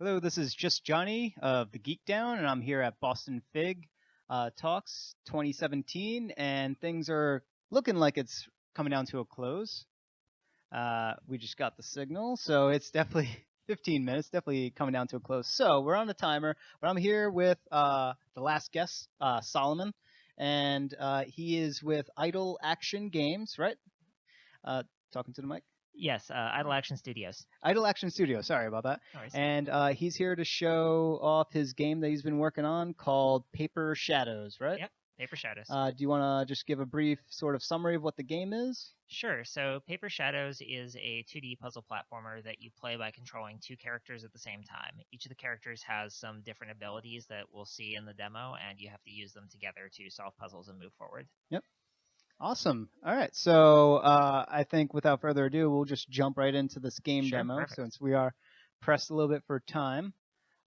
Hello, this is just Johnny of the Geek Down, and I'm here at Boston Fig Talks 2017, and things are looking like it's coming down to a close. We just got the signal, so it's definitely 15 minutes, definitely coming down to a close. So we're on the timer, but I'm here with the last guest, Solomon, and he is with Idle Action Games, right? Uh, Talking to the mic. Yes, Idle Action Studios. Idle Action Studio. Sorry about that. No worries. And he's here to show off his game that he's been working on called Paper Shadows, right? Yep, Paper Shadows. Do you want to just give a brief sort of summary of what the game is? Sure. So Paper Shadows is a 2D puzzle platformer that you play by controlling two characters at the same time. Each of the characters has some different abilities that we'll see in the demo, and you have to use them together to solve puzzles and move forward. Yep. Awesome. All right. So I think without further ado, we'll just jump right into this game Sure, demo perfect. since we are pressed a little bit for time.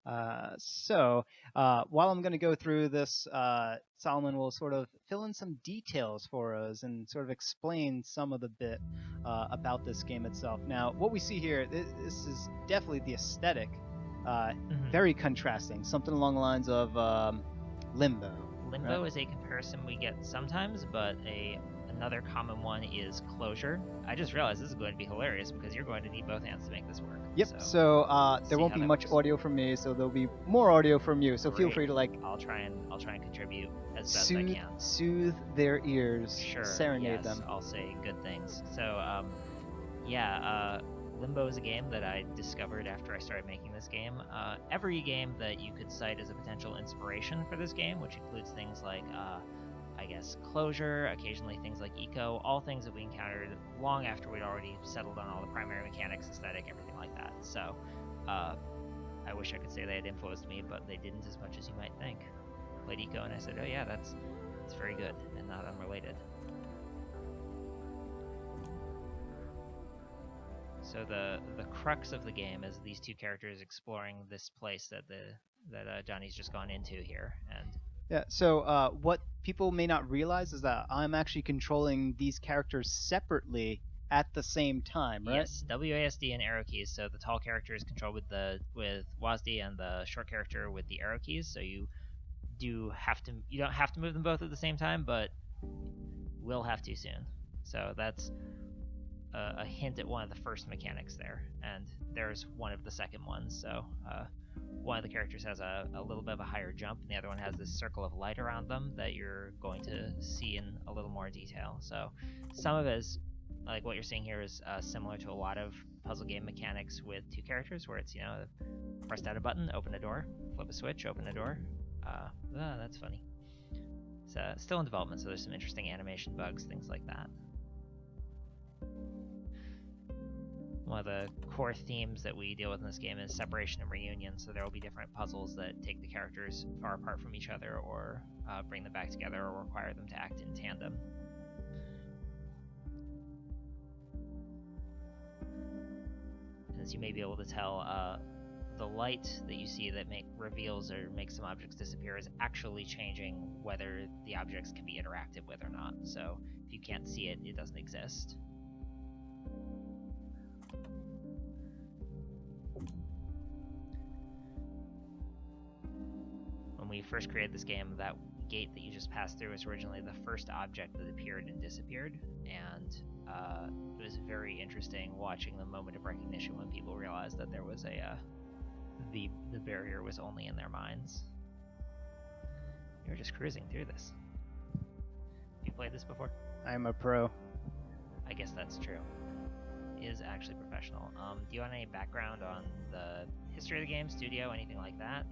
While I'm going to go through this, Solomon will sort of fill in some details for us and sort of explain some of the bit about this game itself. Now, what we see here, this is definitely the aesthetic, very contrasting, something along the lines of Limbo. Limbo right? is a comparison we get sometimes, but another common one is Closure. I just realized this is going to be hilarious because you're going to need both hands to make this work. Yep. So there see won't how be that much works. audio from me, so there'll be more audio from you. So feel Great. free to like I'll try and contribute as best I can. soothe their ears, Sure. serenade yes, them. I'll say good things. So, Limbo is a game that I discovered after I started making this game. Every game that you could cite as a potential inspiration for this game, which includes things like, I guess, Closure, occasionally things like Eco, all things that we encountered long after we'd already settled on all the primary mechanics, aesthetic, everything like that. So, I wish I could say they had influenced me, but they didn't as much as you might think. Played Eco and I said, oh yeah, that's very good and not unrelated. So the crux of the game is these two characters exploring this place that Johnny's just gone into here, and Yeah. So what people may not realize is that I'm actually controlling these characters separately at the same time, right? yes, WASD and arrow keys. So the tall character is controlled with WASD, and the short character with the arrow keys. So you don't have to move them both at the same time, but will have to soon. So that's a hint at one of the first mechanics there, and there's one of the second ones. So one of the characters has a little bit of a higher jump, and the other one has this circle of light around them that you're going to see in a little more detail. So some of it is, like what you're seeing here, is similar to a lot of puzzle game mechanics with two characters, where it's, press down a button, open a door, flip a switch, open a door. That's funny. It's still in development, so there's some interesting animation bugs, things like that. One of the core themes that we deal with in this game is separation and reunion, so there will be different puzzles that take the characters far apart from each other, or bring them back together, or require them to act in tandem. And as you may be able to tell, the light that you see that reveals or makes some objects disappear is actually changing whether the objects can be interacted with or not. So if you can't see it, it doesn't exist. When we first created this game, that gate that you just passed through was originally the first object that appeared and disappeared, and it was very interesting watching the moment of recognition when people realized that there was the barrier was only in their minds. You were just cruising through this. Have you played this before? I'm a pro. I guess that's true. It is actually professional. Do you want any background on the history of the game, studio, anything like that?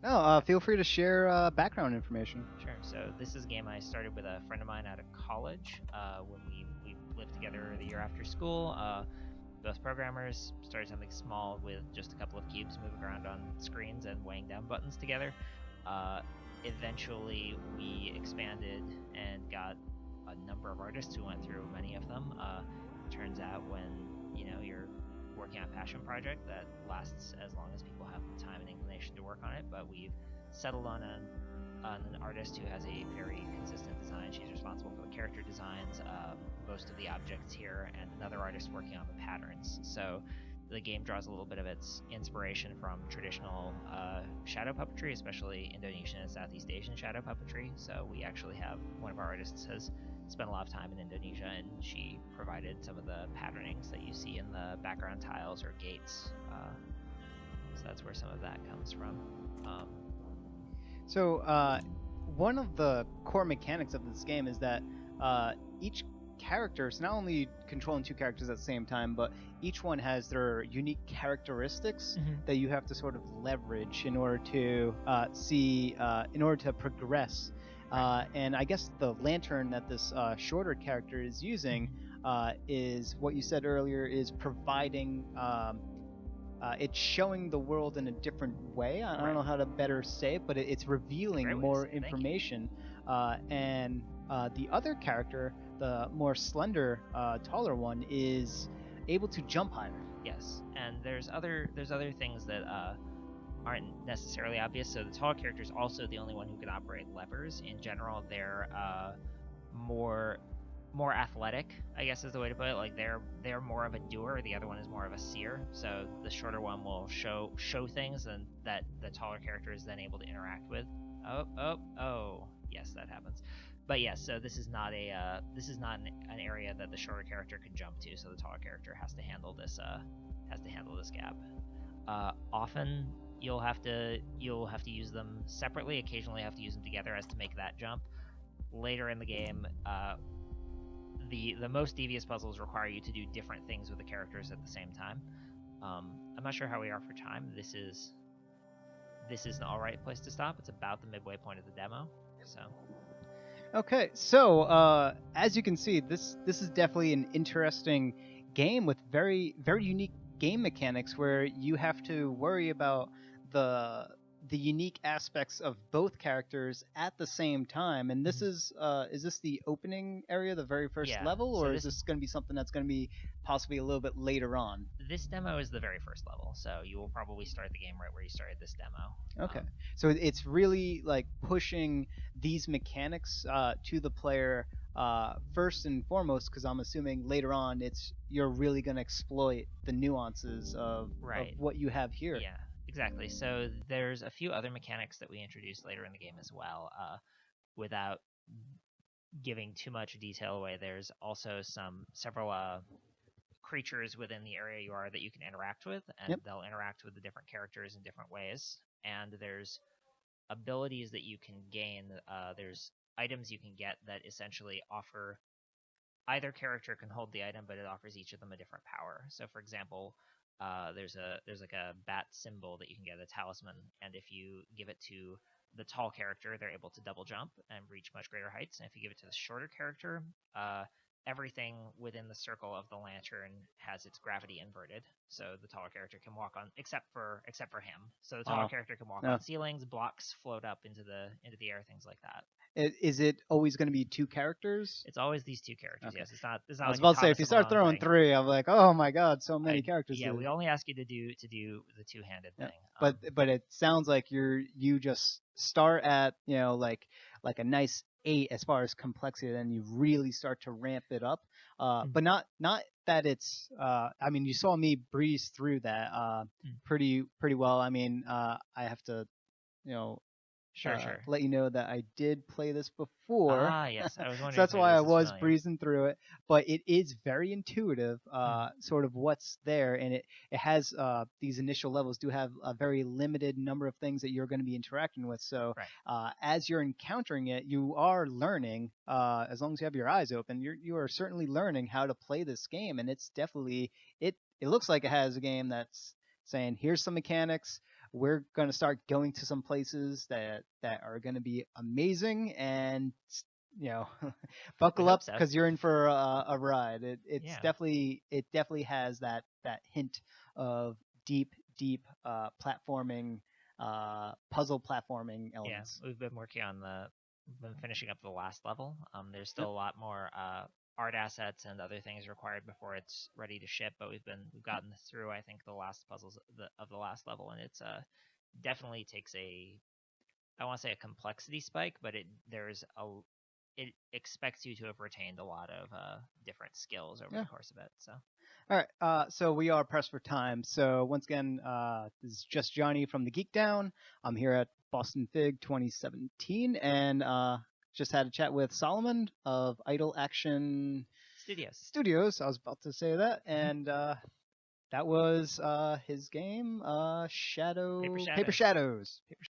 No, feel free to share background information. Sure. So this is a game I started with a friend of mine out of college when we lived together the year after school. Both programmers, started something small with just a couple of cubes moving around on screens and weighing down buttons together. Eventually, we expanded and got a number of artists who went through many of them. Turns out when you're working on a passion project, that lasts as long as people have the time and inclination to work on it. But we've settled on an artist who has a very consistent design. She's responsible for the character designs, most of the objects here, and another artist working on the patterns. So the game draws a little bit of its inspiration from traditional shadow puppetry, especially Indonesian and Southeast Asian shadow puppetry. So we actually have one of our artists has spent a lot of time in Indonesia, and she provided some of the patternings that you see in the background tiles or gates. So that's where some of that comes from. So one of the core mechanics of this game is that each character is not only controlling two characters at the same time, but each one has their unique characteristics that you have to sort of leverage in order to in order to progress. And I guess the lantern that this shorter character is using is what you said earlier, is providing. It's showing the world in a different way. I don't know how to better say it, but it's revealing more information. And the other character, the more slender, taller one, is able to jump higher. Yes, and there's other things that aren't necessarily obvious. So the tall character is also the only one who can operate levers. In general, they're more athletic, I guess is the way to put it. Like they're more of a doer. The other one is more of a seer. So the shorter one will show things, and that the taller character is then able to interact with. Oh, yes, that happens. But yes, so this is not an area that the shorter character can jump to. So the taller character has to handle this gap. Often you'll have to use them separately. Occasionally, you have to use them together as to make that jump. Later in the game, the most devious puzzles require you to do different things with the characters at the same time. I'm not sure how we are for time. This is an all right place to stop. It's about the midway point of the demo. So. Okay, so as you can see, this is definitely an interesting game with very very unique game mechanics where you have to worry about the unique aspects of both characters at the same time. And this is this the opening area, the very first level, or is this going to be something that's going to be possibly a little bit later on? This demo is the very first level, so you will probably start the game right where you started this demo. Okay, so it's really like pushing these mechanics to the player first and foremost, because I'm assuming later on you're really going to exploit the nuances of what you have here. Yeah, exactly. So there's a few other mechanics that we introduced later in the game as well. Without giving too much detail away, there's also several creatures within the area you are that you can interact with, and they'll interact with the different characters in different ways. And there's abilities that you can gain. There's items you can get that essentially offer either character can hold the item, but it offers each of them a different power. So, for example, there's like a bat symbol that you can get, a talisman, and if you give it to the tall character, they're able to double jump and reach much greater heights. And if you give it to the shorter character, everything within the circle of the lantern has its gravity inverted, so the taller character can walk on, except for him. So the taller character can walk on ceilings, blocks float up into the air, things like that. Is it always going to be two characters? It's always these two characters. Okay. Yes, it's not. I was about to say, if you start throwing three, I'm like, oh my god, so many characters. Yeah, we only ask you to do the two-handed thing. But it sounds like you just start at like a nice 8 as far as complexity, then you really start to ramp it up. But not that it's. I mean, you saw me breeze through that pretty well. I mean, I have to, Sure. let you know that I did play this before. Yes, I was wondering. So that's why I was breezing through it. But it is very intuitive, sort of what's there, and it has these initial levels do have a very limited number of things that you're going to be interacting with. So as you're encountering it, you are learning. As long as you have your eyes open, you are certainly learning how to play this game, and it's definitely it looks like it has a game that's saying, here's some mechanics. We're going to start going to some places that are going to be amazing, and buckle up because you're in for a ride. It definitely has that hint of deep platforming, puzzle platforming elements. Yeah, we've been working on been finishing up the last level. There's still a lot more art assets and other things required before it's ready to ship, but we've gotten through, I think, the last puzzles of the last level, and it's definitely takes I want to say a complexity spike, but it expects you to have retained a lot of different skills over the course of it. So All right, so we are pressed for time. So once again, this is just Johnny from the Geek Down. I'm here at Boston Fig 2017, and just had a chat with Solomon of Idle Action Studios. I was about to say that, and that was his game, Paper Shadows.